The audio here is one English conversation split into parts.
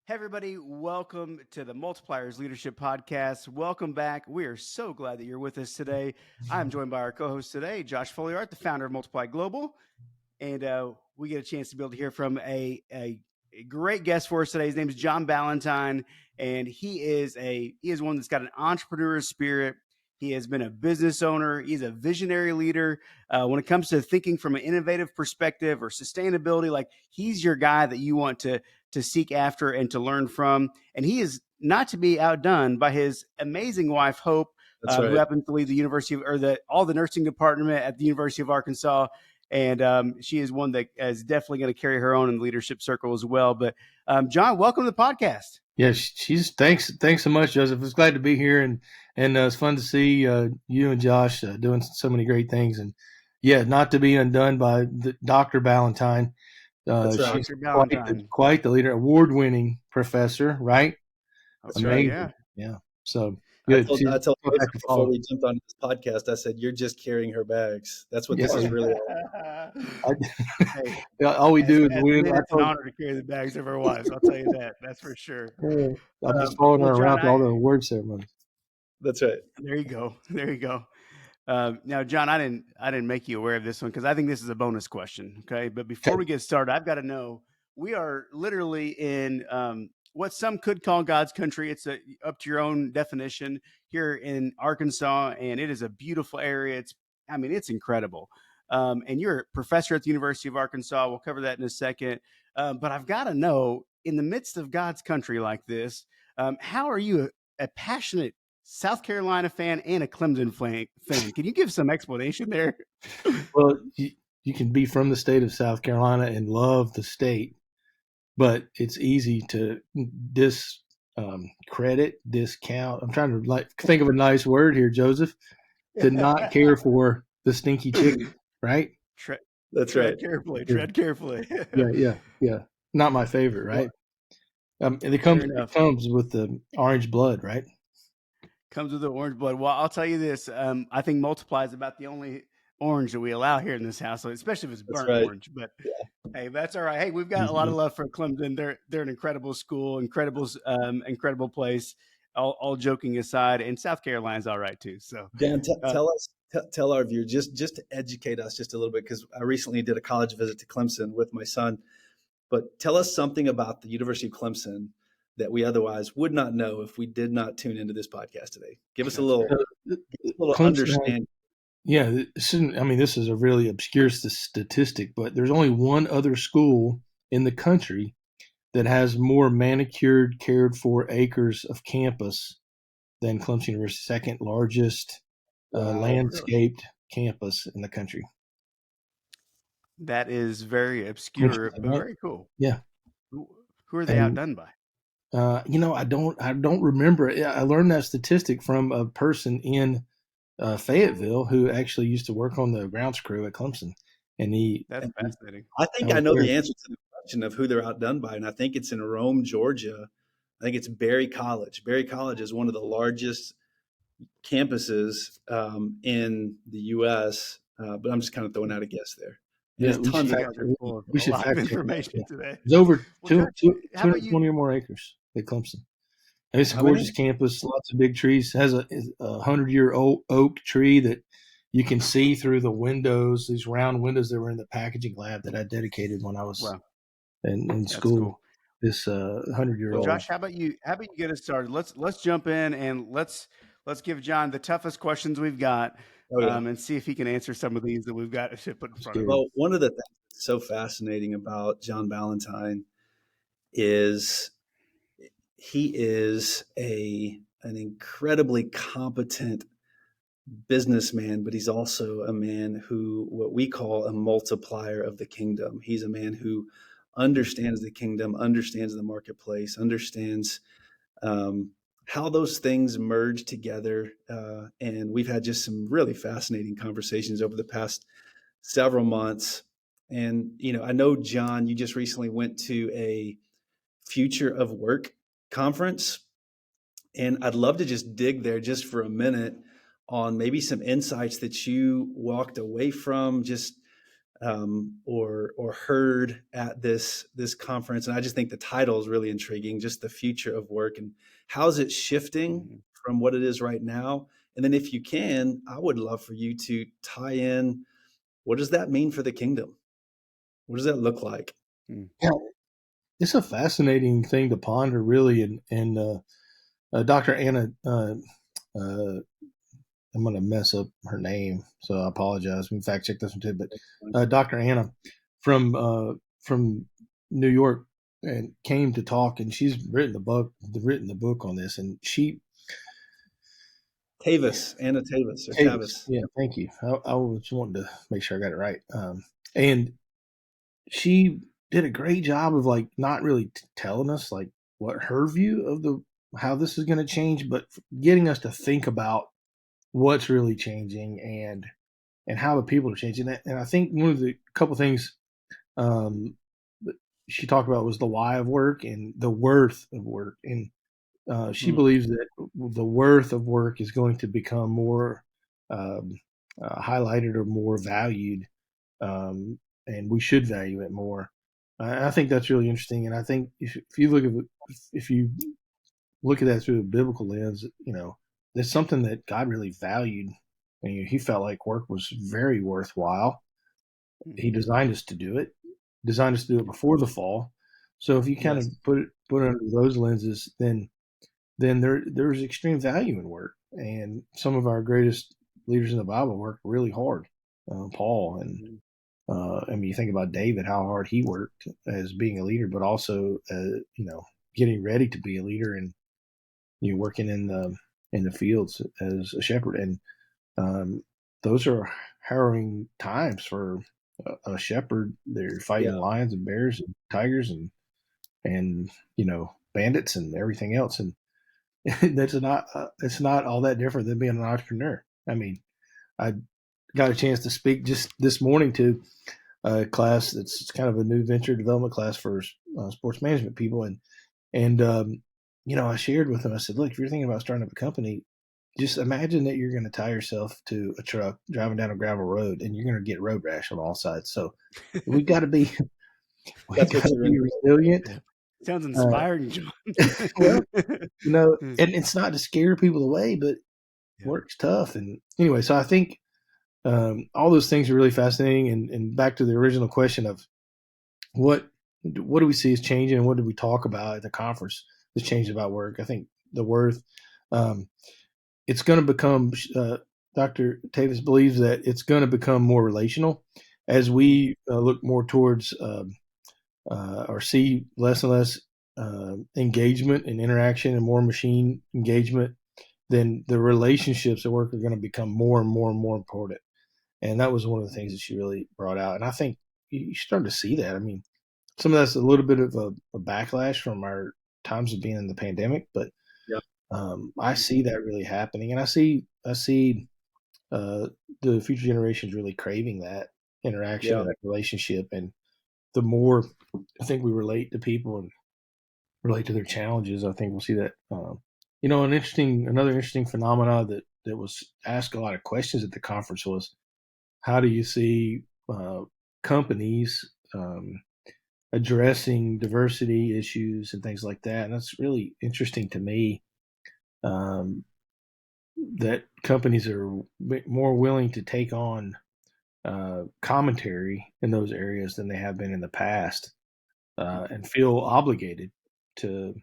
Hey, everybody, welcome to the Multipliers Leadership Podcast. Welcome back. We are so glad that you're with us today. I'm joined by our co-host today, Josh Foliart, the founder of Multiply Global. And we get a chance to be able to hear from a great guest for us today. His name is John Ballentine, and he is one that's got an entrepreneur spirit. He has been a business owner. He's a visionary leader. When it comes to thinking from an innovative perspective or sustainability, like he's your guy that you want to seek after and to learn from. And he is not to be outdone by his amazing wife, Hope, who happens to lead the all the nursing department at the University of Arkansas. And she is one that is definitely going to carry her own in the leadership circle as well. But John, welcome to the podcast. Yeah, thanks so much, Joseph. It's glad to be here, and it's fun to see you and Josh doing so many great things. And yeah, not to be undone by Dr. Ballentine. She's quite the leader, award-winning professor, right? That's amazing. Right. Yeah. So good. I told before we jumped on this podcast, I said, you're just carrying her bags. That's what this is really all we do is win. It's an honor to carry the bags of our wives. I'll tell you that. That's for sure. I'm just following her around to all the award ceremonies. That's right. There you go. Now, John, I didn't make you aware of this one because I think this is a bonus question. Okay. But before we get started, I've got to know, we are literally in what some could call God's country. It's up to your own definition here in Arkansas, and it is a beautiful area. It's incredible. And you're a professor at the University of Arkansas. We'll cover that in a second. But I've got to know, in the midst of God's country like this, how are you a passionate South Carolina fan and a Clemson fan? Can you give some explanation there? Well, you can be from the state of South Carolina and love the state, but it's easy to discount. I'm trying to think of a nice word here, Joseph, to not care for the stinky chicken, right? Tread carefully. Yeah. Not my favorite, right? And it comes with the orange blood, right? Comes with the orange blood. Well, I'll tell you this. I think Multiply is about the only orange that we allow here in this house, especially if it's burnt orange. But hey, that's all right. Hey, we've got a lot of love for Clemson. They're an incredible school, incredible place. All joking aside, and South Carolina's all right too. So Dan, tell our viewers just to educate us just a little bit, because I recently did a college visit to Clemson with my son. But tell us something about the University of Clemson that we otherwise would not know if we did not tune into this podcast today. Give us a little understanding. Yeah, this is a really obscure statistic, but there's only one other school in the country that has more manicured, cared for acres of campus than Clemson University, second largest landscaped campus in the country. That is very obscure, but very cool. Yeah. Who are they outdone by? I don't remember. I learned that statistic from a person in Fayetteville who actually used to work on the grounds crew at Clemson. That's fascinating. I think I know the answer to the question of who they're outdone by, and I think it's in Rome, Georgia. I think it's Berry College. Berry College is one of the largest campuses in the U.S., but I'm just kind of throwing out a guess there. Yeah, we should fact information today. There's over 220 or more acres at Clemson. And it's a gorgeous campus, lots of big trees. It has a 100-year-old oak tree that you can see through the windows, these round windows that were in the packaging lab that I dedicated when I was in school. Cool. This 100-year-old. Josh, how about you get us started? Let's jump in and let's give John the toughest questions we've got. And see if he can answer some of these that we've got to put in front of him. Well, one of the things that's so fascinating about John Ballentine is he is an incredibly competent businessman, but he's also a man who, what we call a multiplier of the kingdom. He's a man who understands the kingdom, understands the marketplace, understands how those things merge together. And we've had just some really fascinating conversations over the past several months. And, I know, John, you just recently went to a Future of Work conference, and I'd love to just dig there just for a minute on maybe some insights that you walked away from, just or heard at this conference. And I just think the title is really intriguing, just the future of work and how's it shifting from what it is right now. And then if you can, I would love for you to tie in, what does that mean for the kingdom? What does that look like? Yeah, it's a fascinating thing to ponder, really. And Dr. Anna, I'm going to mess up her name, so I apologize. We can fact check this one too. But Dr. Anna from New York and came to talk, and she's written the book on this, and she Anna Tavis. Yeah, thank you. I was wanting to make sure I got it right. And she did a great job of like not really telling us like what her view of how this is going to change, but getting us to think about what's really changing and how the people are changing. And I think one of the couple things that she talked about was the why of work and the worth of work. And she believes that the worth of work is going to become more highlighted or more valued, and we should value it more. I think that's really interesting. And I think if you look at that through a biblical lens, it's something that God really valued. And he felt like work was very worthwhile. He designed us to do it before the fall. So if you kind of put it under those lenses, then there's extreme value in work. And some of our greatest leaders in the Bible worked really hard. Paul and I mean, you think about David, how hard he worked as being a leader, but also getting ready to be a leader and working in the fields as a shepherd. And those are harrowing times for a shepherd. They're fighting lions and bears and tigers and bandits and everything else. And it's not all that different than being an entrepreneur. I mean, I got a chance to speak just this morning to a class that's kind of a new venture development class for sports management people. And I shared with them, I said, look, if you're thinking about starting up a company, just imagine that you're going to tie yourself to a truck driving down a gravel road and you're going to get road rash on all sides. So we've got to be, resilient. Sounds inspiring, John. Well, and it's not to scare people away, but work's tough. And anyway, so I think all those things are really fascinating. And back to the original question of what do we see is changing and what did we talk about at the conference that's changed about work? I think the worth, it's going to become, Dr. Tavis believes that it's going to become more relational as we look more towards or see less and less engagement and interaction and more machine engagement. Then the relationships at work are going to become more and more and more important. And that was one of the things that she really brought out. And I think you're starting to see that. I mean, some of that's a little bit of a backlash from our times of being in the pandemic, but I see that really happening. And I see the future generations really craving that interaction, that relationship. And the more I think we relate to people and relate to their challenges, I think we'll see that. Another interesting phenomena that was asked a lot of questions at the conference was, how do you see companies addressing diversity issues and things like that? And that's really interesting to me, that companies are more willing to take on commentary in those areas than they have been in the past, and feel obligated to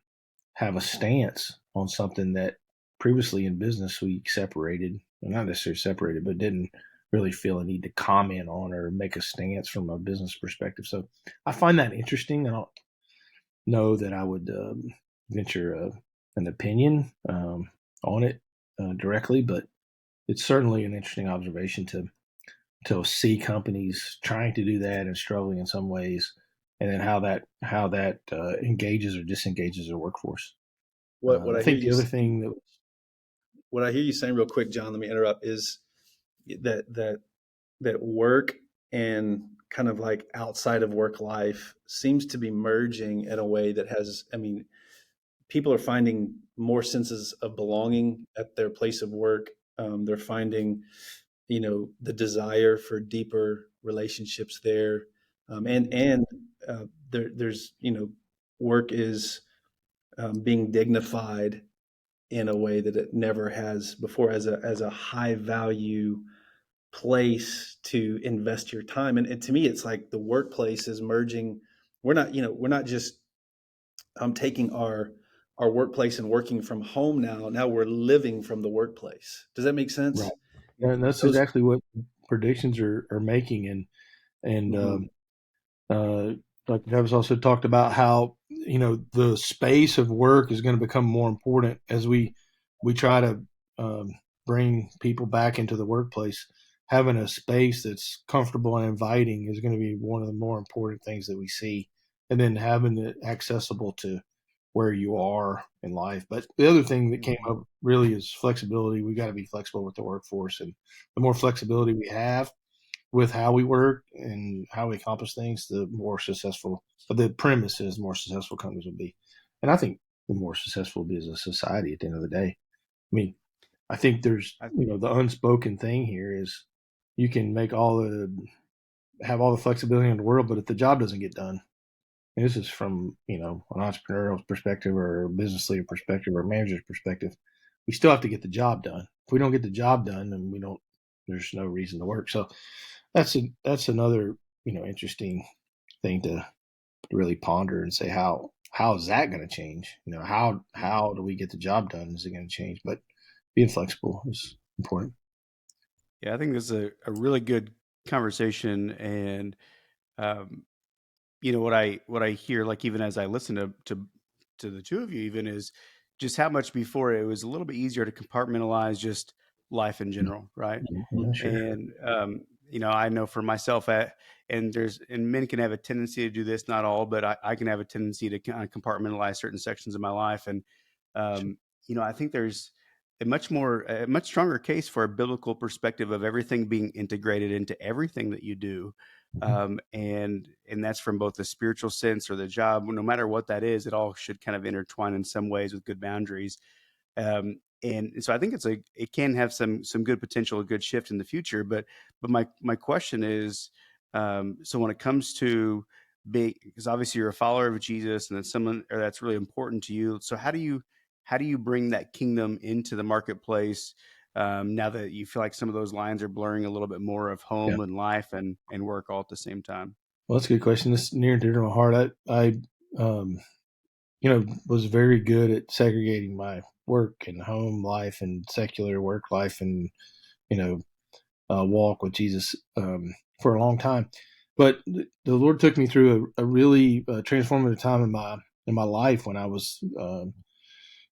have a stance on something that previously in business we separated, not necessarily separated, but didn't really feel a need to comment on or make a stance from a business perspective. So I find that interesting. I don't know that I would venture an opinion on it directly, but it's certainly an interesting observation to see companies trying to do that and struggling in some ways, and then how that engages or disengages their workforce. What I think hear the other thing that what I hear you saying real quick, John, let me interrupt, is that work and kind of like outside of work life seems to be merging in a way that has, I mean, people are finding more senses of belonging at their place of work. They're finding, the desire for deeper relationships there. And there's, work is being dignified in a way that it never has before, as a high value place to invest your time. And to me, it's like the workplace is merging. We're not just taking our workplace and working from home now. Now we're living from the workplace. Does that make sense? Right. And that's Those. exactly what predictions are making. And Mhm. Dr. Travis also talked about how, the space of work is going to become more important as we try to um, bring people back into the workplace. Having a space that's comfortable and inviting is going to be one of the more important things that we see. And then having it accessible to where you are in life. But the other thing that came up really is flexibility. We got to be flexible with the workforce, and the more flexibility we have with how we work and how we accomplish things, the more successful. But the premise is more successful companies will be, and I think the more successful we'll be as a society at the end of the day. I mean, I think there's I, the unspoken thing here is you can have all the flexibility in the world, but if the job doesn't get done, and this is from an entrepreneurial perspective or a business leader perspective or a manager's perspective, we still have to get the job done. If we don't get the job done, then we don't. There's no reason to work. So that's another interesting thing to really ponder and say how is that going to change? How do we get the job done? Is it going to change? But being flexible is important. yeah, I think this is a really good conversation, and um, what I hear, like even as I listen to the two of you, even is just how much before it was a little bit easier to compartmentalize just life in general, right? Yeah, sure. And I know for myself, and men can have a tendency to do this, not all, but I can have a tendency to kind of compartmentalize certain sections of my life, and um, I think there's a much stronger case for a biblical perspective of everything being integrated into everything that you do, and that's from both the spiritual sense or the job, no matter what that is, it all should kind of intertwine in some ways with good boundaries. And so I think it can have some good potential, a good shift in the future. But my question is, so when it comes to big, because obviously you're a follower of Jesus, and that's someone or that's really important to you. So how do you bring that kingdom into the marketplace, now that you feel like some of those lines are blurring a little bit more of Yeah. home and life and work all at the same time? Well, that's a good question. This near and dear to my heart. I um, was very good at segregating my work and home life and secular work life and, you know, walk with Jesus for a long time. But the Lord took me through a really transformative time in my life when I was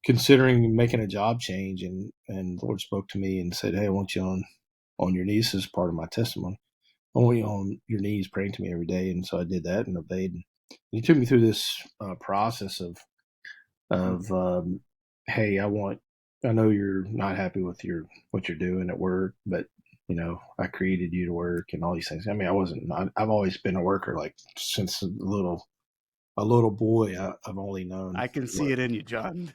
considering making a job change, and the Lord spoke to me and said, "Hey, I want you on your knees." This is part of my testimony. I want you on your knees praying to me every day, and so I did that and obeyed. And He took me through this process of hey, I know you're not happy with what you're doing at work, but I created you to work and all these things. I mean, I've always been a worker, like since a little boy. I've only known I can to see work. it in you, John.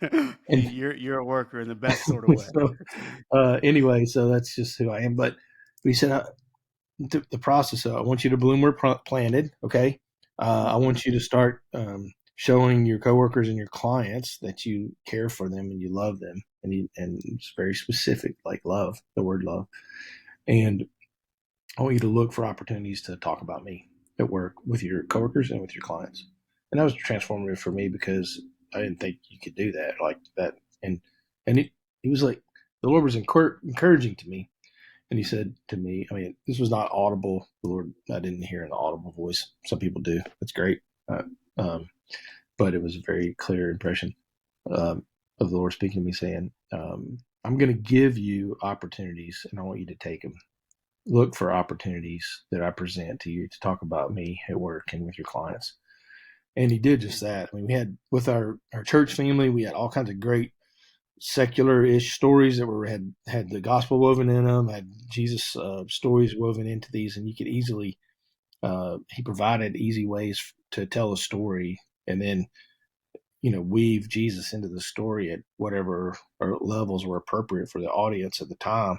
And You're a worker in the best sort of way. so, anyway, so that's just who I am. But we said, the process. I want you to bloom where planted. Okay. I want you to start showing your coworkers and your clients that you care for them and you love them, and it's very specific, like love, the word love. And I want you to look for opportunities to talk about me at work with your coworkers and with your clients. And that was transformative for me because I didn't think you could do that like that. And it was like the Lord was encouraging to me, and He said to me, I mean, this was not audible. The Lord, I didn't hear an audible voice. Some people do. That's great. Uh, um, but it was a very clear impression of the Lord speaking to me, saying, I'm going to give you opportunities, and I want you to take them. Look for opportunities that I present to you to talk about me at work and with your clients. And He did just that. I mean, we had with our church family, we had all kinds of great secular-ish stories that had the gospel woven in them, had Jesus stories woven into these, and you could easily He provided easy ways to tell a story, and then weave Jesus into the story at whatever or levels were appropriate for the audience at the time.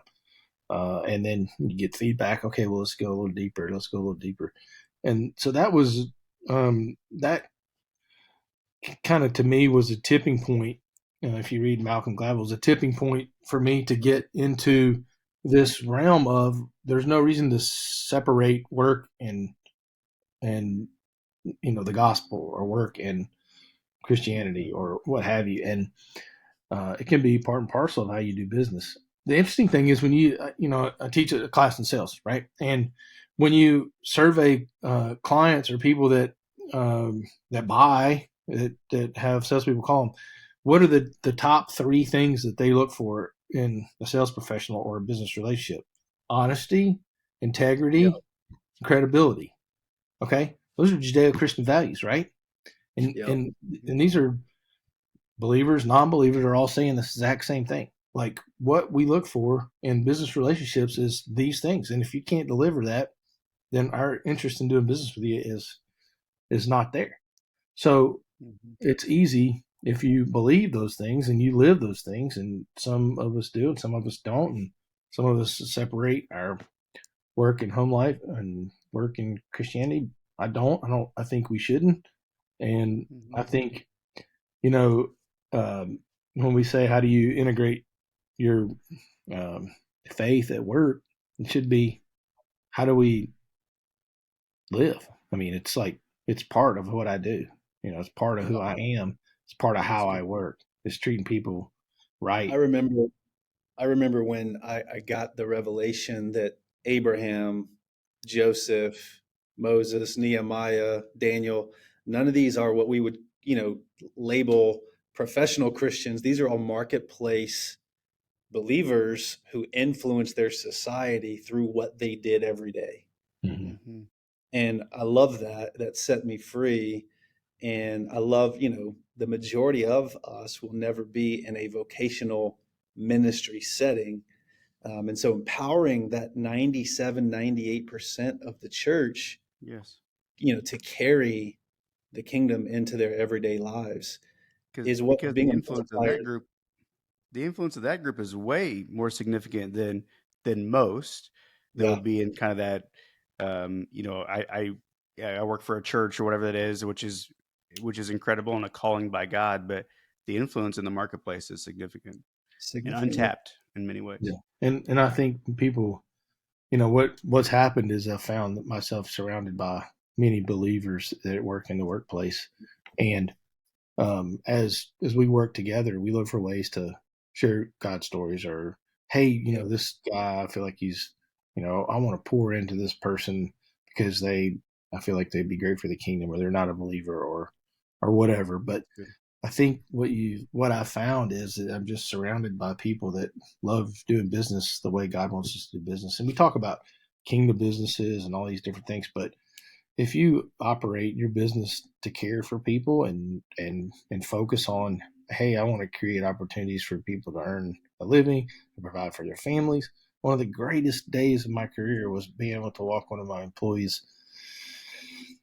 and then you get feedback. Okay, well, let's go a little deeper. Let's go a little deeper. And so that was that kind of, to me, was a tipping point. If you read Malcolm Gladwell, was a tipping point for me to get into this realm of there's no reason to separate work and the gospel, or work and Christianity, or what have you. And it can be part and parcel of how you do business. The interesting thing is when I teach a class in sales, right? And when you survey clients or people that buy, that have salespeople call them, what are the top 3 things that they look for in a sales professional or a business relationship? Honesty, integrity, credibility. Okay, those are Judeo-Christian values, right? And these are believers, non-believers are all saying the exact same thing. Like, what we look for in business relationships is these things. And if you can't deliver that, then our interest in doing business with you is not there. So it's easy if you believe those things and you live those things, and some of us do and some of us don't, and some of us separate our work and home life and work and Christianity. I think we shouldn't. And I think, when we say, how do you integrate your faith at work, it should be, how do we live? I mean, it's part of what I do. It's part of who I am. It's part of how I work. It's treating people right. I remember when I got the revelation that Abraham, Joseph, Moses, Nehemiah, Daniel, none of these are what we would, label professional Christians. These are all marketplace believers who influence their society through what they did every day. Mm-hmm. And I love that. That set me free. And I love, the majority of us will never be in a vocational ministry setting. And so empowering that 97, 98% of the church, to carry the kingdom into their everyday lives is what because being the influence of that group is way more significant than most that would be in kind of that, I work for a church or whatever that is, which is incredible and a calling by God, but the influence in the marketplace is significant and untapped in many ways. Yeah. And I think people, what's happened is I found myself surrounded by many believers that work in the workplace. And as we work together, we look for ways to share God stories, or, hey, this guy, I feel like he's, I want to pour into this person because I feel like they'd be great for the kingdom, or they're not a believer, or whatever. But I think what I found is that I'm just surrounded by people that love doing business the way God wants us to do business. And we talk about kingdom businesses and all these different things, but if you operate your business to care for people and focus on, hey, I want to create opportunities for people to earn a living, to provide for their families. One of the greatest days of my career was being able to walk one of my employees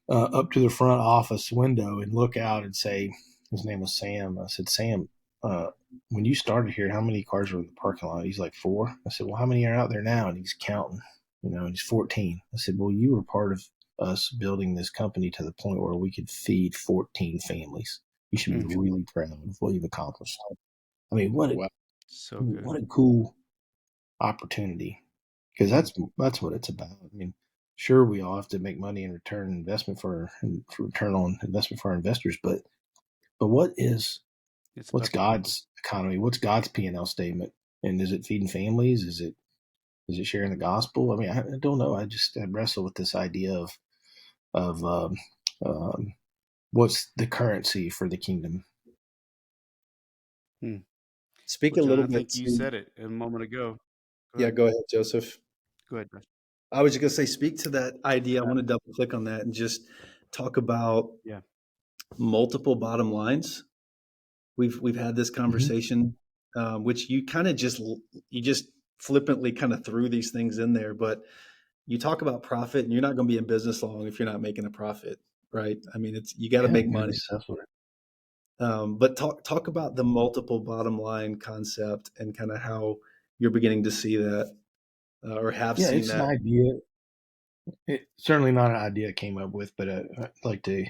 up to the front office window and look out and say, his name was Sam. I said, Sam, when you started here, how many cars were in the parking lot? He's like, 4. I said, well, how many are out there now? And he's counting, and he's 14. I said, well, you were part of us building this company to the point where we could feed 14 families. You should be really proud of what you've accomplished. I mean, what a cool opportunity, because that's what it's about. I mean, sure, we all have to make money and return on investment for our investors, but what's God's economy? What's God's P&L statement? And is it feeding families? Is it sharing the gospel? I mean, I don't know. I wrestle with this idea of what's the currency for the kingdom. Speak a little bit. I think you said it a moment ago. Go ahead, Joseph. Go ahead, Josh. I was just going to say, speak to that idea. I want to double click on that and just talk about multiple bottom lines. We've had this conversation, which you kind of just flippantly kind of threw these things in there, but you talk about profit, and you're not going to be in business long if you're not making a profit, right? I mean, you got to make money. But talk about the multiple bottom line concept and kind of how you're beginning to see that or have Yeah, seen it's an that. idea. It's certainly not an idea I came up with, but I'd like to,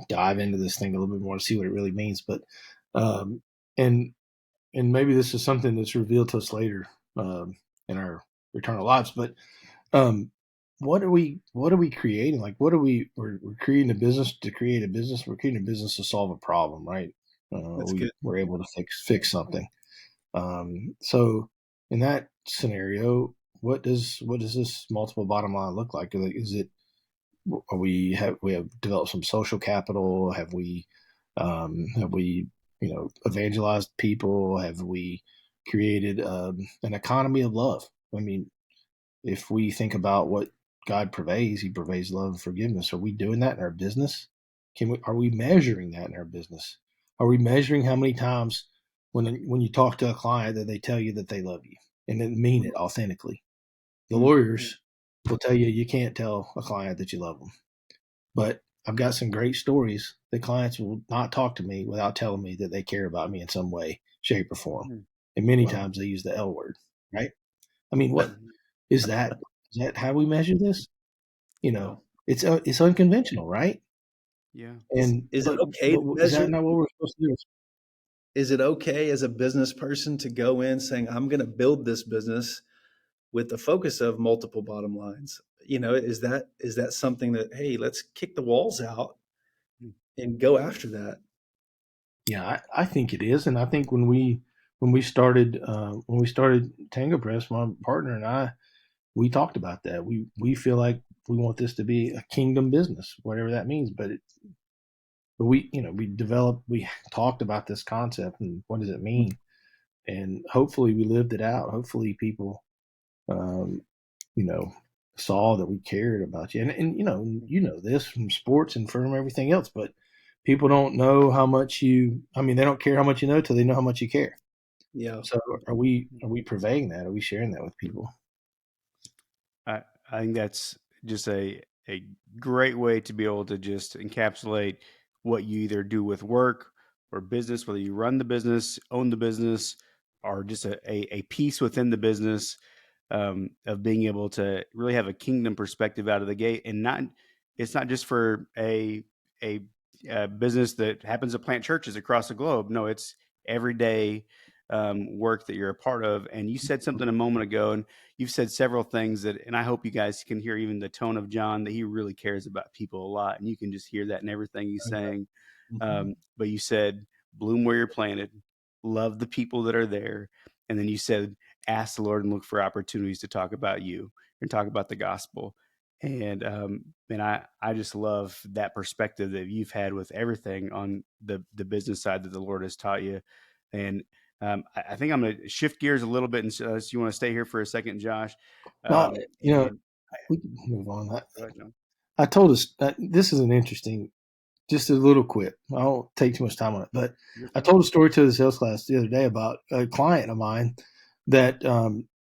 dive into this thing a little bit more to see what it really means. But, um, and and maybe this is something that's revealed to us later in our eternal lives. But um, what are we creating? Like, we're creating a business to create a business. We're creating a business to solve a problem, right? That's good. We're able to fix something. So in that scenario, what does this multiple bottom line look like? Is it are we have developed some social capital? Have we evangelized people? Have we created an economy of love? I mean, if we think about what God purveys, He purveys love and forgiveness. Are we doing that in our business? Are we measuring that in our business? Are we measuring how many times when you talk to a client that they tell you that they love you and then mean it authentically? The Mm. lawyers will tell you can't tell a client that you love them. But I've got some great stories that clients will not talk to me without telling me that they care about me in some way, shape, or form. Mm. And many Wow. times they use the L word, right? I mean, what Mhm. is that? Is that how we measure this? Wow. It's unconventional, right? Yeah. And Is it but okay but to is measure? that not what we're supposed to do? Is it okay as a business person to go in saying, I'm going to build this business with the focus of multiple bottom lines? Is that something that, hey, let's kick the walls out Mm. and go after that? Yeah, I think it is, and I think when we started Tango Press, my partner and I, we talked about that. We feel like we want this to be a kingdom business, whatever that means. But we talked about this concept and what does it mean, and hopefully we lived it out. Hopefully people, um, you know, saw that we cared about you, and this from sports and from everything else. But people don't know how much you. I mean, they don't care how much you know till they know how much you care. Yeah. So are we purveying that? Are we sharing that with people? I I think that's just a great way to be able to just encapsulate what you either do with work or business, whether you run the business, own the business, or just a piece within the business, of being able to really have a kingdom perspective out of the gate, and not it's not just for a, business that happens to plant churches across the globe. No, it's everyday work that you're a part of. And you said something a moment ago, and you've said several things that, and I hope you guys can hear even the tone of John, that he really cares about people a lot, and you can just hear that in everything he's saying. Mhm. But you said, bloom where you're planted, love the people that are there. And then you said, ask the Lord and look for opportunities to talk about you and talk about the gospel. And I just love that perspective that you've had with everything on the business side that the Lord has taught you. And I think I'm going to shift gears a little bit, and so you want to stay here for a second, Josh. No, And we can move on. go ahead, John. I told us that this is an interesting, just a little quip. I won't take too much time on it, but You're I fine. told a story to the sales class the other day about a client of mine that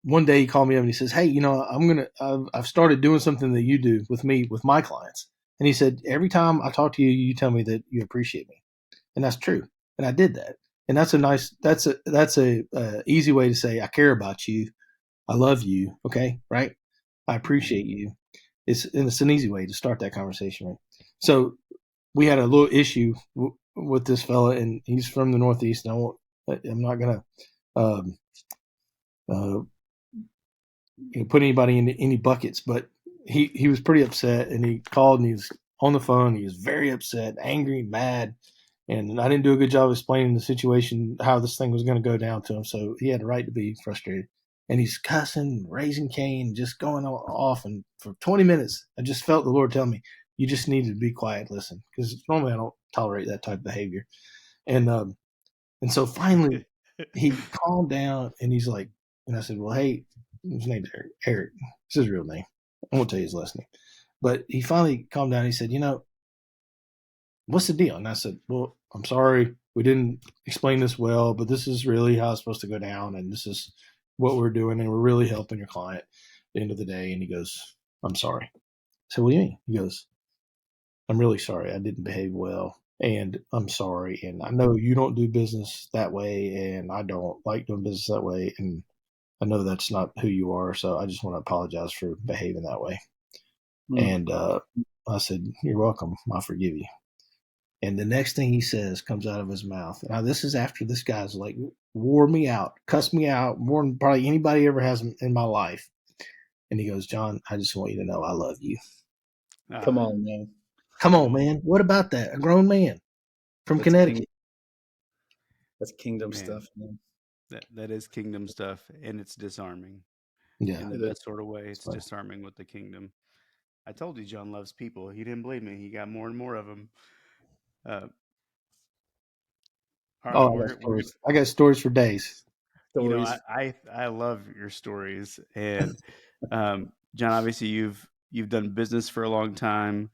one day he called me up and he says, "Hey, I've started doing something that you do with me with my clients." And he said, "Every time I talk to you, you tell me that you appreciate me," and that's true. And I did that, and that's a easy way to say I care about you, I love you, okay, right? I appreciate you. It's an easy way to start that conversation, right? So we had a little issue with this fella, and he's from the Northeast. And I'm not gonna um, uh, put anybody into any buckets, but he was pretty upset, and he called and he was on the phone. He was very upset, angry, mad, and I didn't do a good job of explaining the situation, how this thing was going to go down to him. So he had a right to be frustrated. And he's cussing, raising Cain, just going off. And for 20 minutes, I just felt the Lord tell me, you just need to be quiet, listen, because normally I don't tolerate that type of behavior. And so finally he calmed down and he's like, and I said, well, hey, his name's Eric. Eric, it's his real name. I won't tell you his last name. But he finally calmed down. And he said, what's the deal? And I said, well, I'm sorry, we didn't explain this well, but this is really how it's supposed to go down. And this is what we're doing. And we're really helping your client at the end of the day. And he goes, I'm sorry. I said, what do you mean? He goes, I'm really sorry. I didn't behave well. And I'm sorry. And I know you don't do business that way. And I don't like doing business that way. And I know that's not who you are, so I just want to apologize for behaving that way. Mm. And I said, you're welcome. I forgive you. And the next thing he says comes out of his mouth. Now, this is after this guy's like wore me out, cussed me out more than probably anybody ever has in my life. And he goes, John, I just want you to know I love you. Come on, man. Come on, man. What about that? A grown man from That's Connecticut. That's kingdom Man. stuff, man. That is kingdom stuff, and it's disarming. Yeah. In the It is. best sort of way. It's disarming with the kingdom. I told you John loves people. He didn't believe me. He got more and more of them. All right, I got stories for days. you know, Stories. I love your stories, and John, obviously you've done business for a long time.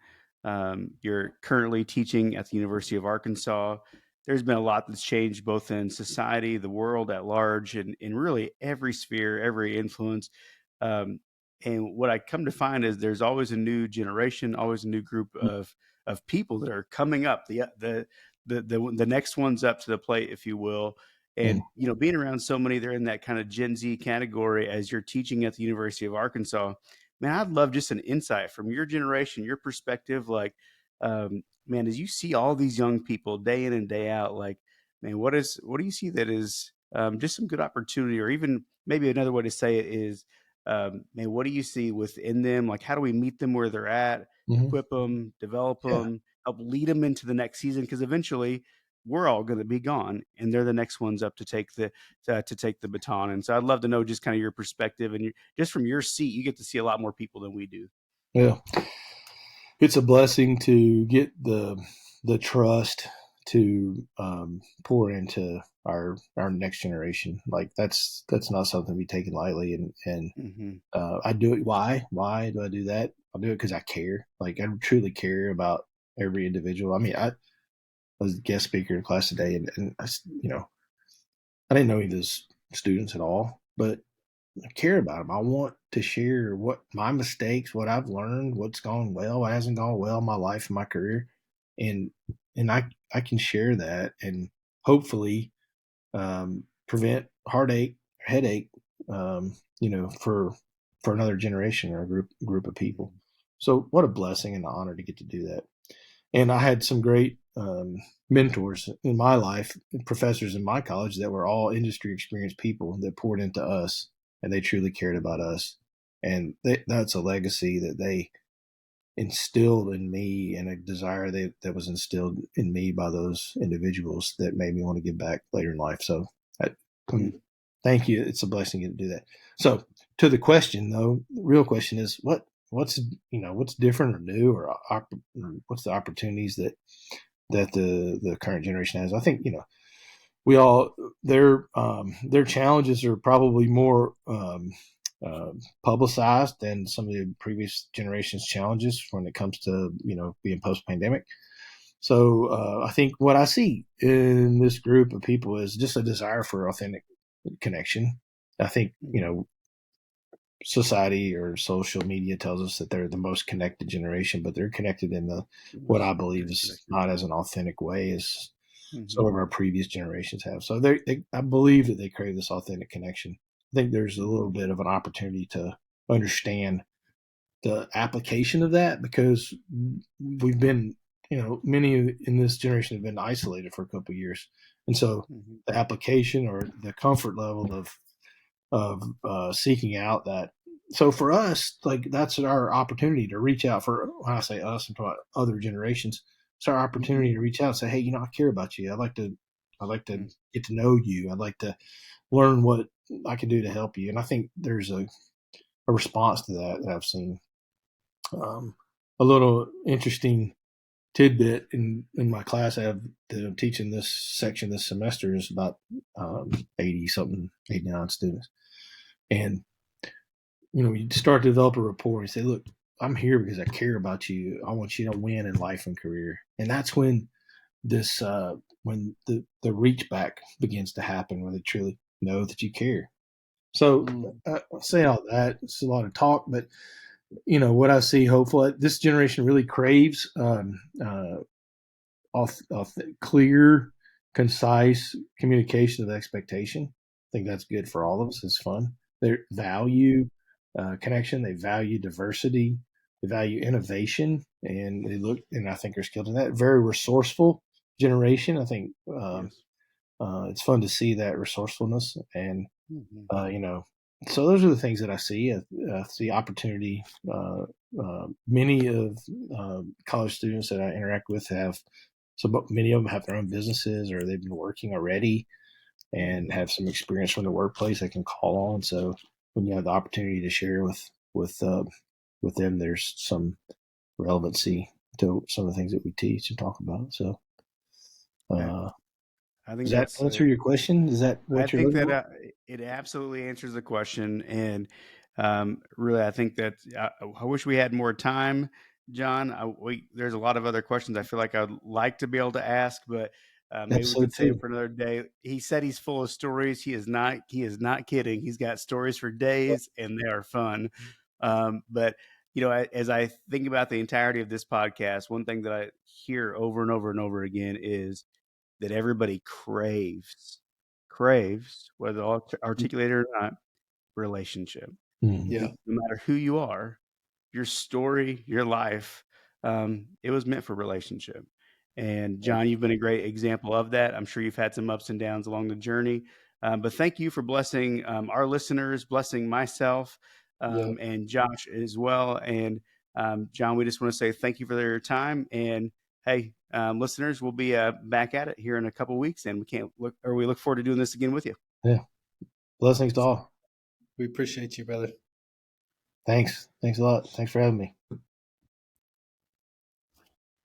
You're currently teaching at the University of Arkansas. There's been a lot that's changed both in society, the world at large, and in really every sphere, every influence. And what I come to find is there's always a new generation, always a new group of people that are coming up. The next ones up to the plate, if you will. And being around so many, they're in that kind of Gen Z category as you're teaching at the University of Arkansas. Man, I'd love just an insight from your generation, your perspective. Like, man, as you see all these young people day in and day out, like, man, what do you see that is just some good opportunity, or even maybe another way to say it is, man, what do you see within them? Like, how do we meet them where they're at, equip them, develop them, help lead them into the next season? Because eventually we're all going to be gone, and they're the next ones up to take the baton. And so I'd love to know just kind of your perspective, and just from your seat, you get to see a lot more people than we do. Yeah. It's a blessing to get the trust to pour into our next generation. Like that's not something to be taken lightly. And I do it. Why do I do that? I'll do it because I care. Like I truly care about every individual. I mean, I was a guest speaker in class today, and I didn't know any of those students at all, but I care about them. I want to share what my mistakes, what I've learned, what's gone well, what hasn't gone well in my life and my career, and I can share that and hopefully prevent heartache, headache, for another generation or a group of people. So what a blessing and an honor to get to do that. And I had some great mentors in my life, professors in my college that were all industry experienced people that poured into us, and they truly cared about us. And that's a legacy that they instilled in me, and a desire that was instilled in me by those individuals that made me want to give back later in life. So thank you. It's a blessing to do that. So to the question though, the real question is what's different or new, or what's the opportunities that the current generation has? I think, we all, their challenges are probably more publicized than some of the previous generation's challenges when it comes to, being post-pandemic. So I think what I see in this group of people is just a desire for authentic connection. I think, society or social media tells us that they're the most connected generation, but they're connected in what I believe is not as an authentic way as some of our previous generations have. So I believe that they crave this authentic connection. I think there's a little bit of an opportunity to understand the application of that, because we've been, many in this generation have been isolated for a couple of years. And so the application or the comfort level of seeking out that. So for us, like that's our opportunity to reach out. For when I say us, I'm talking about other generations. It's our opportunity to reach out and say, hey, I care about you. I'd like to get to know you. I'd like to learn what I can do to help you. And I think there's a response to that I've seen. A little interesting tidbit in my class I have that I'm teaching this section this semester is about 89 students. And, you start to develop a rapport and say, look, I'm here because I care about you. I want you to win in life and career. And that's when when the reach back begins to happen, where they truly know that you care. So I say all that. It's a lot of talk, but what I see, hopefully, this generation really craves clear, concise communication of expectation. I think that's good for all of us. It's fun. They value connection. They value diversity. They value innovation, and I think they're skilled in that. Very resourceful generation. I think Yes. it's fun to see that resourcefulness, and Mhm. so those are the things that I see. I see opportunity. Many of college students that I interact with many of them have their own businesses, or they've been working already and have some experience from the workplace they can call on. So when you have the opportunity to share with them, there's some relevancy to some of the things that we teach and talk about. So, Yeah. I think does that that's answer your question? Is that I what you're think looking that for? it absolutely answers the question, and really, I think that I wish we had more time, John. There's a lot of other questions I feel like I'd like to be able to ask, but maybe That's we so could save it too. for another day. He said he's full of stories. He is not. He is not kidding. He's got stories for days, and they are fun. But as I think about the entirety of this podcast, one thing that I hear over and over and over again is that everybody craves, whether articulated or not, relationship. Mhm. Yeah. No matter who you are, your story, your life, it was meant for relationship. And Yeah. John, you've been a great example of that. I'm sure you've had some ups and downs along the journey, but thank you for blessing our listeners, blessing myself, Yeah. and Josh as well. And John, we just want to say thank you for your time. And hey, listeners, we'll be back at it here in a couple of weeks, and we look forward to doing this again with you. Yeah. Blessings to all. We appreciate you, brother. Thanks. Thanks a lot. Thanks for having me.